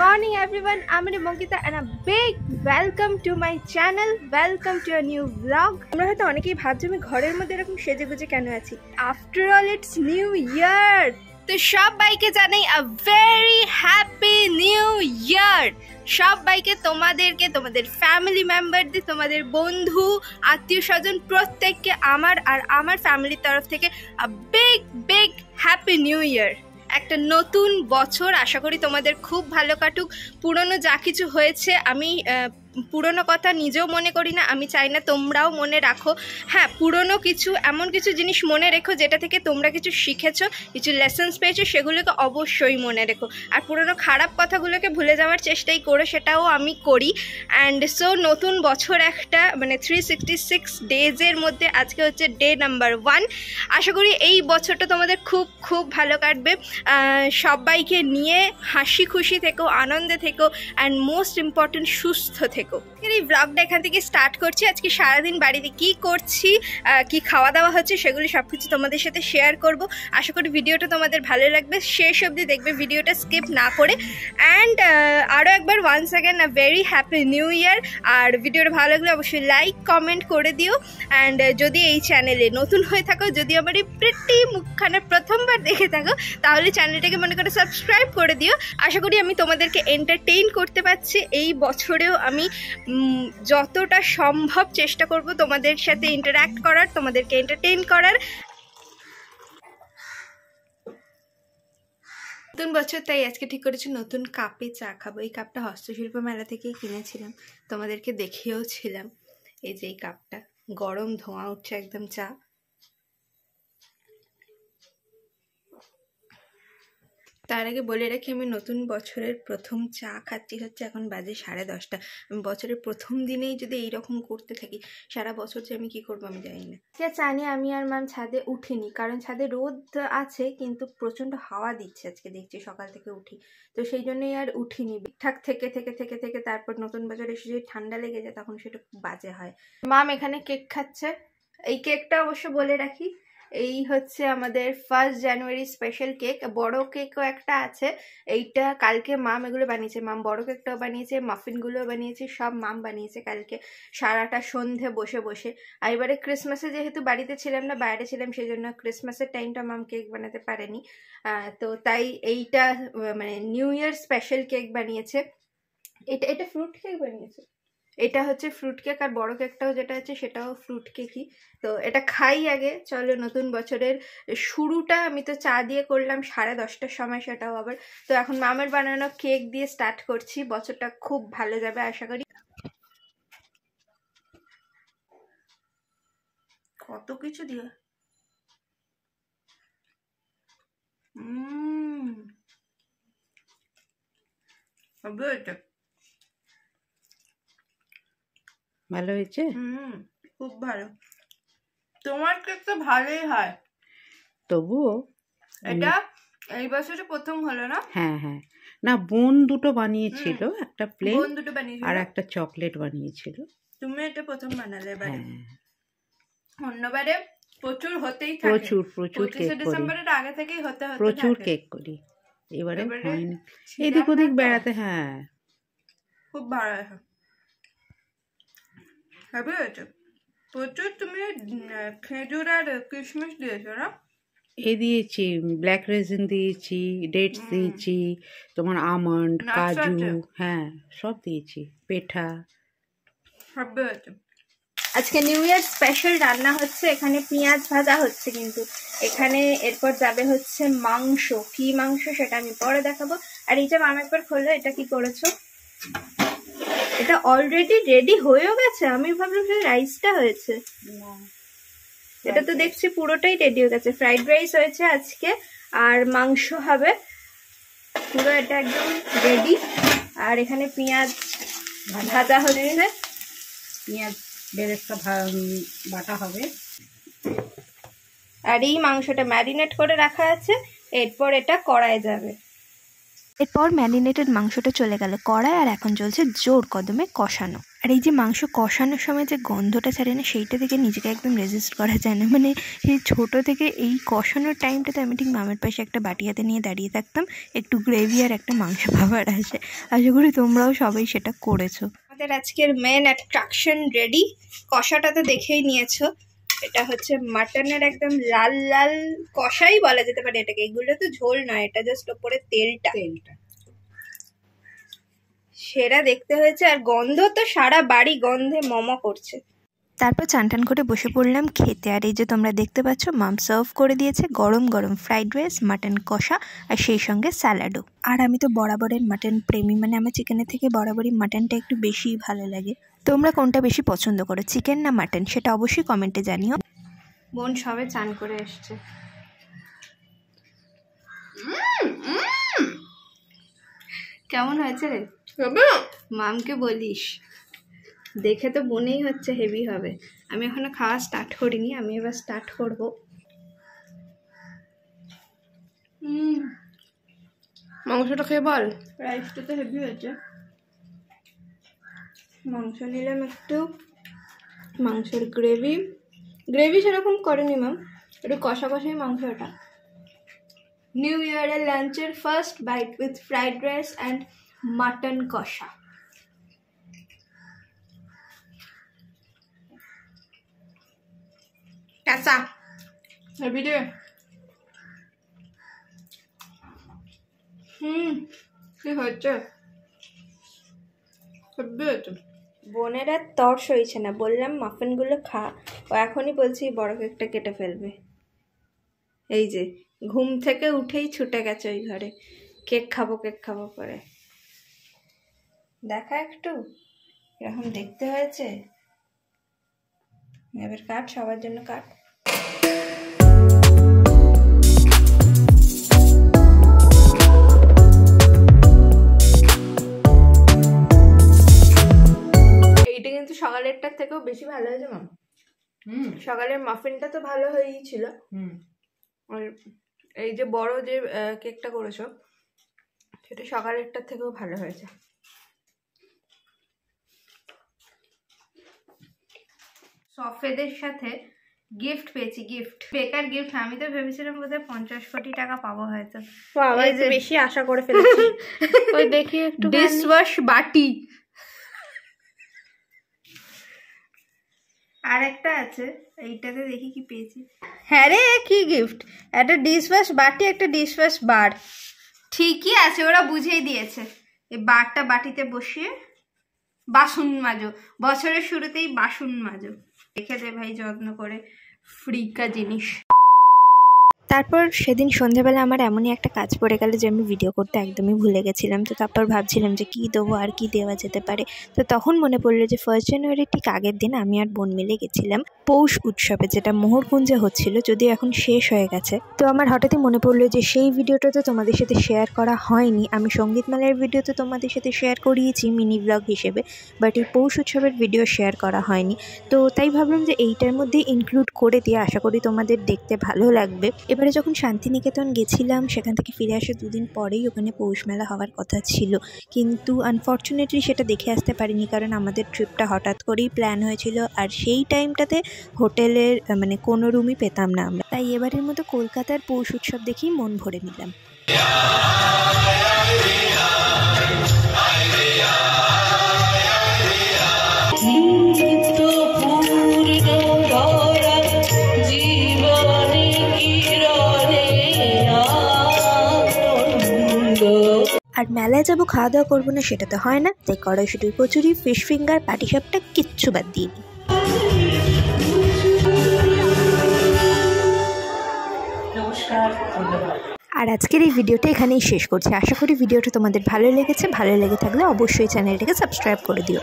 morning everyone, I'm Mongita and a big welcome to my channel. Welcome to a new vlog. তোমরা হয়তো অনেকেই ভাবছো আমি ঘরের মধ্যে এরকম সেজেগুজে কেন আছি। After all it's new year. তো সবাইকে জানাই a very happy new year. সবাইকে তোমাদেরকে তোমাদের ফ্যামিলি মেম্বারদের তোমাদের বন্ধু আত্মীয় স্বজন প্রত্যেককে আমার আর আমার ফ্যামিলির তরফ থেকে a big happy new year. একটা নতুন বছর আশা করি তোমাদের খুব ভালো কাটুক। পুরনো যা কিছু হয়েছে আমি পুরনো কথা নিজেও মনে করি না, আমি চাই না তোমরাও মনে রাখো। হ্যাঁ, পুরনো কিছু এমন কিছু জিনিস মনে রেখো যেটা থেকে তোমরা কিছু শিখেছো, কিছু লেসন্স পেয়েছো, সেগুলোকে অবশ্যই মনে রেখো। আর পুরনো খারাপ কথাগুলোকে ভুলে যাওয়ার চেষ্টাই করো, সেটাও আমি করি। অ্যান্ড সো নতুন বছর একটা মানে 366 ডেজের মধ্যে আজকে হচ্ছে ডে নাম্বার 1। আশা করি এই বছরটা তোমাদের খুব ভালো কাটবে। সবাইকে নিয়ে হাসি খুশি থেকো, আনন্দে থেকো, অ্যান্ড মোস্ট ইম্পর্টেন্ট সুস্থ থেকো। এই ব্লগটা এখান থেকে স্টার্ট করছি। আজকে সারাদিন বাড়িতে কি করছি, কি খাওয়া দাওয়া হচ্ছে, সেগুলো সব কিছু তোমাদের সাথে শেয়ার করব। আশা করি ভিডিওটা তোমাদের ভালো লাগবে, শেষ অবধি দেখবে, ভিডিওটা স্কিপ না করে। অ্যান্ড আরও একবার once again a very happy new year. আর ভিডিওটা ভালো লাগলে অবশ্যই লাইক কমেন্ট করে দিও। অ্যান্ড যদি এই চ্যানেলে নতুন হয়ে থাকো, যদি আমার এই প্রিটি মুখখানা প্রথমবার দেখে থাকো, তাহলে চ্যানেলটাকে মনে করে সাবস্ক্রাইব করে দিও। আশা করি আমি তোমাদেরকে এন্টারটেইন করতে পারছি। এই বছরেও আমি যতটা সম্ভব চেষ্টা করব তোমাদের সাথে ইন্টারঅ্যাক্ট করার, তোমাদেরকে এন্টারটেইন করার। নতুন বছর, তাই আজকে ঠিক করেছি নতুন কাপে চা খাবো। এই কাপটা হস্তশিল্প মেলা থেকেই কিনেছিলাম, তোমাদেরকে দেখেও ছিলাম। এই যে এই কাপটা, গরম ধোঁয়া উঠছে একদম চা। তার আগে বলে রাখি, আমি নতুন বছরের প্রথম চা খাচ্ছি হচ্ছে এখন বাজে 10:30। আমি বছরের প্রথম দিনেই যদি এইরকম করতে থাকি, সারা বছর যে আমি কি করবো আমি জানি না। চা নিয়ে আমি আর মাম ছাদে উঠিনি, কারণ ছাদে রোদ আছে কিন্তু প্রচণ্ড হাওয়া দিচ্ছে আজকে, দেখছি সকাল থেকে উঠি, তো সেই জন্যই আর উঠিনি। ঠিকঠাক থেকে তারপর নতুন বছর এসে যদি ঠান্ডা লেগে যায় তখন সেটা খুব বাজে হয়। মাম এখানে কেক খাচ্ছে। এই কেকটা অবশ্য বলে রাখি, এই হচ্ছে আমাদের 1 জানুয়ারি স্পেশাল কেক। বড় কেকও একটা আছে, এইটা কালকে মাম এগুলো বানিয়েছে। মাম বড় কেকটাও বানিয়েছে, মাফিনগুলোও বানিয়েছে, সব মাম বানিয়েছে কালকে সারাটা সন্ধে বসে। আর এবারে ক্রিসমাসে যেহেতু বাড়িতে ছিলাম না, বাইরে ছিলাম, সেই জন্য ক্রিসমাসের টাইমটা মাম কেক বানাতে পারেনি। তো তাই এইটা মানে নিউ ইয়ার স্পেশাল কেক বানিয়েছে। এটা ফ্রুট কেক বানিয়েছে। এটা হচ্ছে ফ্রুট কেক, আর বড় কেকটাও যেটা আছে সেটাও ফ্রুট কেকই। তো এটা খাই আগে, চলো। নতুন বছরের শুরুটা আমি তো চা দিয়ে করলাম 10:30টার সময়, সেটাও আবার। তো এখন মামের বানানো কেক দিয়ে স্টার্ট করছি। বছরটা খুব ভালো যাবে আশা করি। কত কিছু দিয়ে ভালো হয়েছে। খুব ভালো। তোমার কেক তো ভালোই হয়, তবুও এটা এই বছরে প্রথম হলো না? হ্যাঁ, না বোন দুটো বানিয়েছিল, একটা প্লেন আর একটা চকলেট বানিয়েছিল। তুমি এটা প্রথম বানালে এবারে। অন্যবারে প্রচুর হতেই থাকে, প্রচুর কেক করি, ডিসেম্বরের আগে থেকেই হতে প্রচুর কেক করি। এবারে হয়নি, এদিক ওদিক বেড়াতে। হ্যাঁ, খুব ভালো হয়েছে। প্রচুর তুমি খেজুর আর কিশমিশ দিয়েছো না? দিয়েছি, ব্ল্যাক রেজিন দিয়েছি, ডেটস দিয়েছি, তোমার আমন্ড, কাজু, হ্যাঁ সব দিয়েছি, পেঠা সব হয়েছে। আজকে নিউ ইয়ার স্পেশাল রান্না হচ্ছে, এখানে পেঁয়াজ ভাজা হচ্ছে, কিন্তু এখানে এরপর যাবে হচ্ছে মাংস। কি মাংস সেটা আমি পরে দেখাবো। আর এই যে মাম একবার খোলো, এটা কি করেছো? এটা অলরেডি রেডি হয়েও গেছে? আমি ভাবলাম যে রাইসটা হয়েছে। এটা তো দেখছি পুরোটাই রেডি হয়ে গেছে। ফ্রাইড রাইস হয়েছে আজকে, আর মাংস হবে পুরো, এটা একদম রেডি। আর এখানে পেঁয়াজ ভাজা হচ্ছে, পেঁয়াজ বেরেস্তা বাটা হবে। আর এই মাংসটা ম্যারিনেট করে রাখা আছে, এরপর এটা কড়ায় যাবে। এরপর ম্যারিনেটেড মাংসটা চলে গেল কড়ায়, আর এখন চলছে জোর কদমে কষানো। আর এই যে মাংস কষানোর সময় যে গন্ধটা ছাড়ে না, সেইটা থেকে নিজেকে একদম রেজিস্ট করা যায় না। মানে সেই ছোটো থেকে এই কষানোর টাইমটাতে আমি ঠিক মামের পাশে একটা বাটি হাতে নিয়ে দাঁড়িয়ে থাকতাম, একটু গ্রেভি আর একটা মাংস খাবার আসে। আশা করি তোমরাও সবাই সেটা করেছো। আমাদের আজকের মেন অ্যাট্রাকশন রেডি। কষাটা তো দেখেই নিয়েছো, এটা হচ্ছে মাটনের একদম লাল লাল কষাই বলা যেতে পারে এটাকে। এগুলো তো ঝোল নয়, এটা জাস্ট ওপরে তেলটা সেরা দেখতে হয়েছে। আর গন্ধ তো সারা বাড়ি গন্ধে মমা করছে। তারপর চান টান করে বসে পড়লাম খেতে। আর এই যে তোমরা দেখতে পাচ্ছ মাম সার্ভ করে দিয়েছে গরম গরম ফ্রাইড রাইস, মাটন কষা আর সেই সঙ্গে স্যালাডও। আর আমি তো বরাবরের মাটন প্রেমী, মানে আমার চিকেনের থেকে বরাবরই মাটনটা একটু বেশিই ভালো লাগে। তোমরা কোনটা বেশি পছন্দ করো, চিকেন না মাটন, সেটা অবশ্যই কমেন্টে জানিও। বোন সবে চান করে এসছে। কেমন হয়েছে রে? মামকে বলিস, দেখে তো মনেই হচ্ছে হেভি হবে। আমি এখনো খাওয়া স্টার্ট করিনি, আমি এবার স্টার্ট করব। মাংসটা খেয়ে বল। রাইসটা তো হেভি হয়েছে। মাংস নিলাম একটু, মাংসের গ্রেভি সেরকম করেনি ম্যাম, একটু কষা কষাই মাংস। ওটা নিউ ইয়ারের লাঞ্চের first bite with fried rice and mutton কষা। कैसा अभी दे কি হচ্ছে? বোনের আর তর্স হয়েছে না, বললাম মাফিনগুলো খা, ও এখনই বলছি বড় কেকটা কেটে ফেলবে। এই যে ঘুম থেকে উঠেই ছুটে গেছে ওই ঘরে, কেক খাবো করে। দেখা একটু এরকম দেখতে হয়েছে। এবার কাট, সবার জন্য কাট। এইটা কিন্তু সকালেরটার থেকেও বেশি ভালো হয়েছে মাম। সকালের মাফিনটা তো ভালো হয়েই ছিল, আর এই যে বড় যে কেকটা করেছো সেটা সকালেরটার থেকেও ভালো হয়েছে। সফেদের সাথে গিফট পেয়েছি, বেকার গিফট। আমি তো ভেবেছিলাম বোধহয় 50 কোটি টাকা পাবো হয়তো, বেশি আশা করে ফেলেছি। ওই দেখি একটু ডিশওয়াশ বাটি আর একটা আছে, এইটাতে দেখি কি পেয়েছি। হ্যাঁ রে, কি গিফট? একটা ডিশওয়াশ বাটি, একটা ডিশওয়াশ বার। ঠিকই আছে, ওরা বুঝেই দিয়েছে। এই বারটা বাটিতে বসিয়ে বাসন মাজো, বছরের শুরুতেই বাসন মাজো। রেখে দে ভাই যত্ন করে, ফ্রিকা জিনিস। তারপর সেদিন সন্ধ্যাবেলা আমার এমনই একটা কাজ পড়ে গেল যে আমি ভিডিও করতে একদমই ভুলে গেছিলাম। তো তারপর ভাবছিলাম যে কী দেবো আর কি দেওয়া যেতে পারে। তো তখন মনে পড়লো যে 1 জানুয়ারির ঠিক আগের দিন আমি আর বোন মিলে গেছিলাম পৌষ উৎসবে, যেটা মোহরকুঞ্জে হচ্ছিল, যদিও এখন শেষ হয়ে গেছে। তো আমার হঠাৎই মনে পড়লো যে সেই ভিডিওটা তো তোমাদের সাথে শেয়ার করা হয়নি। আমি সঙ্গীতমেলার ভিডিও তো তোমাদের সাথে শেয়ার করিয়েছি মিনি ব্লগ হিসেবে, বাট এই পৌষ উৎসবের ভিডিও শেয়ার করা হয়নি। তো তাই ভাবলাম যে এইটার মধ্যে ইনক্লুড করে দিয়ে আশা করি তোমাদের দেখতে ভালো লাগবে। এবারে যখন শান্তিনিকেতন গেছিলাম, সেখান থেকে ফিরে আসে 2 দিন পরেই ওখানে পৌষ মেলা হওয়ার কথা ছিল, কিন্তু আনফর্চুনেটলি সেটা দেখে আসতে পারিনি, কারণ আমাদের ট্রিপটা হঠাৎ করেই প্ল্যান হয়েছিল। আর সেই টাইমটাতে হোটেলের মানে কোনো রুমই পেতাম না আমরা। তাই এবারের মতো কলকাতার পৌষ উৎসব দেখেই মন ভরে নিলাম। আর মেলায় যাবো খাওয়া দাওয়া করবো না সেটা তো হয় না, তাই কড়াইশুঁটি, কচুরি, ফিশ ফিঙ্গার, পাটিসাপটা কিচ্ছু বাদ দিইনি। আর আজকের এই ভিডিওটা এখানেই শেষ করছি। আশা করি ভিডিওটা তোমাদের ভালো লেগেছে। ভালো লেগে থাকলে অবশ্যই চ্যানেলটাকে সাবস্ক্রাইব করে দিও।